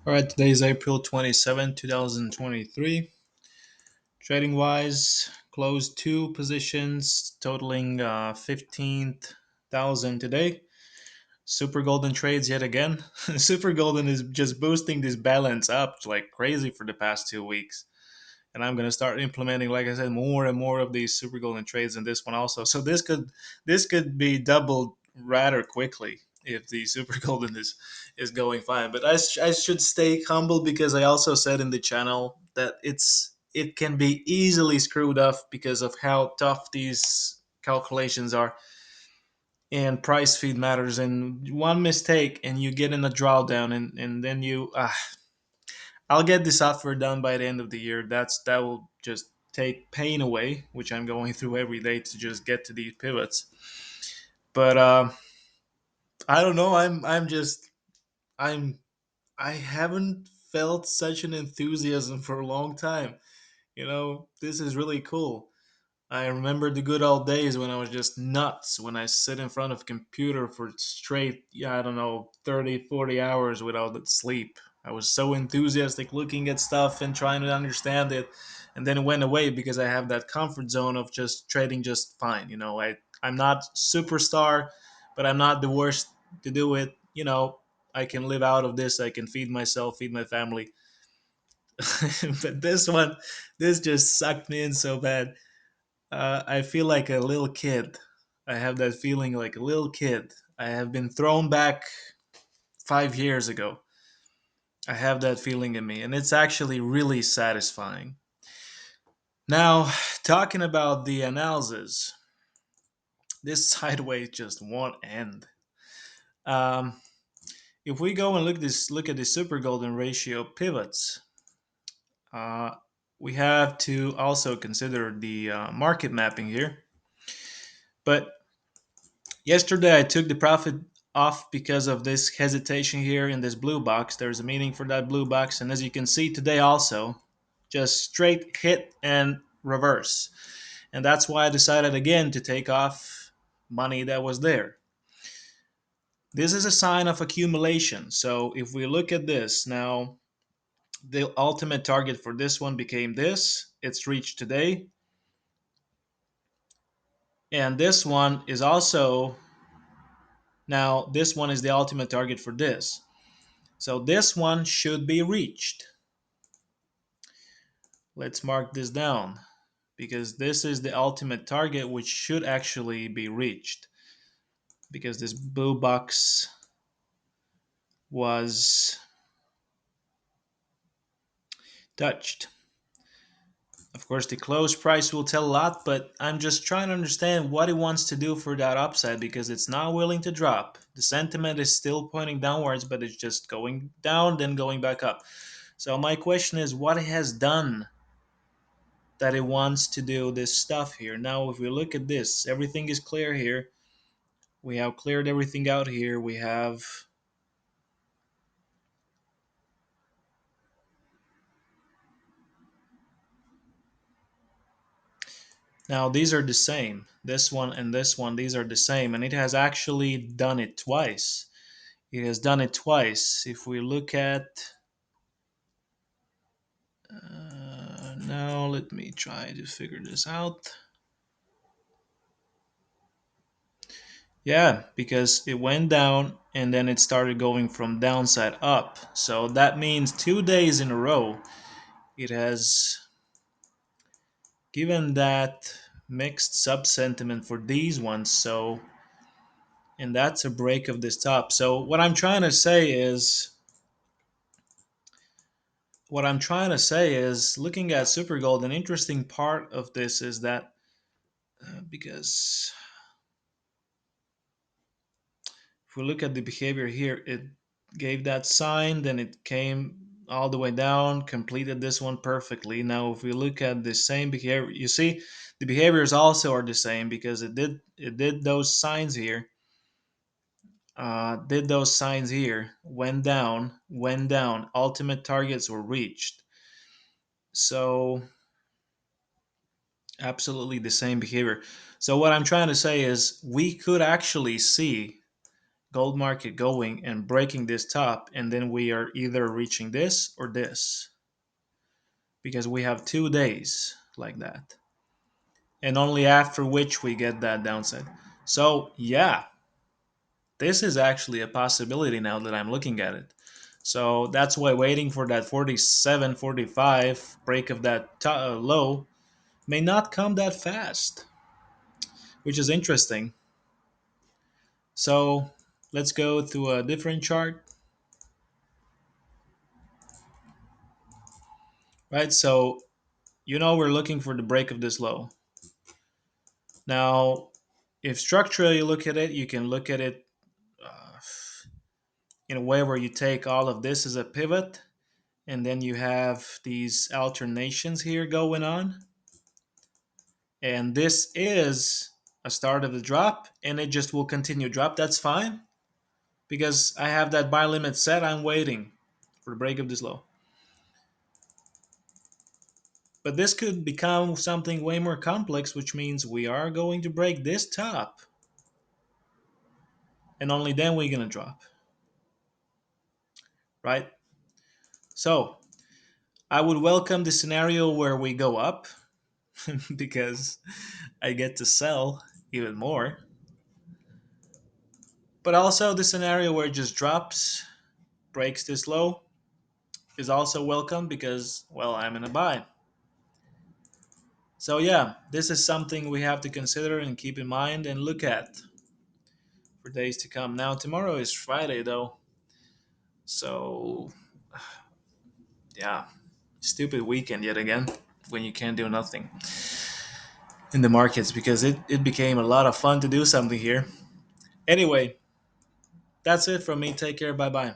All right, today is April 27, 2023. Trading wise, closed two positions totaling 15,000 today. Super Golden trades yet again. Super Golden is just boosting this balance up like crazy for the past 2 weeks. And I'm gonna start implementing, like I said, more and more of these super golden trades in this one also. So this could be doubled rather quickly if the super golden is going fine. But I should stay humble because I also said in the channel that it can be easily screwed up because of how tough these calculations are and price feed matters, and one mistake and you get in a drawdown, and then I'll get the software done by the end of the year. That will just take pain away, which I'm going through every day to just get to these pivots. But I don't know. I'm I haven't felt such an enthusiasm for a long time. This is really cool. I remember the good old days when I was just nuts when I sit in front of a computer for straight, yeah, I don't know, 30, 40 hours without sleep. I was so enthusiastic looking at stuff and trying to understand it. And then it went away because I have that comfort zone of just trading just fine. I'm not superstar, but I'm not the worst to do it. I can live out of this. I can feed myself, feed my family. But this just sucked me in so bad. I feel like a little kid. I have that feeling like a little kid. I have been thrown back 5 years ago. I have that feeling in me, and it's actually really satisfying. Now, talking about the analysis, this sideways just won't end. Um, if we go and look at the super golden ratio pivots, uh, we have to also consider the market mapping here. But yesterday, I took the profit off because of this hesitation here in this blue box. There's a meaning for that blue box, and as you can see today, also just straight hit and reverse, and that's why I decided again to take off money that was there. This is a sign of accumulation. So if we look at this now, the ultimate target for this one became this. It's reached today, and this one is also now this one is the ultimate target for this. So this one should be reached. Let's mark this down because this is the ultimate target which should actually be reached because this blue box was touched. Of course, the close price will tell a lot, but I'm just trying to understand what it wants to do for that upside because it's not willing to drop. The sentiment is still pointing downwards, but it's just going down, then going back up. So my question is, what it has done that it wants to do this stuff here. Now, if we look at this, everything is clear here. We have cleared everything out here. We have now these are the same. This one and this one, these are the same, and it has actually done it twice. It has done it twice. If we look at now, let me try to figure this out. Yeah, because it went down and then it started going from downside up. So that means 2 days in a row it has given that mixed sub sentiment for these ones. So, and that's a break of this top. So what I'm trying to say is looking at super gold, an interesting part of this is that because if we look at the behavior here, it gave that sign, then it came all the way down, completed this one perfectly. Now, if we look at the same behavior, you see the behaviors also are the same because it did those signs here, went down. Ultimate targets were reached. So absolutely the same behavior. So what I'm trying to say is we could actually see gold market going and breaking this top, and then we are either reaching this or this, because we have 2 days like that, and only after which we get that downside. So yeah, this is actually a possibility now that I'm looking at it. So that's why waiting for that 47, 45 break of that low may not come that fast, which is interesting. So let's go to a different chart, right? So we're looking for the break of this low. Now, if structurally you look at it, you can look at it uh, in a way where you take all of this as a pivot, and then you have these alternations here going on. And this is a start of the drop, and it just will continue drop. That's fine because I have that buy limit set. I'm waiting for the break of this low. But this could become something way more complex, which means we are going to break this top, and only then we're going to drop, right? So I would welcome the scenario where we go up because I get to sell even more. But also the scenario where it just drops, breaks this low, is also welcome because, well, I'm in a buy. So yeah, this is something we have to consider and keep in mind and look at for days to come. Now tomorrow is Friday though, so yeah, stupid weekend yet again when you can't do nothing in the markets because it became a lot of fun to do something here. Anyway, that's it from me. Take care. Bye bye.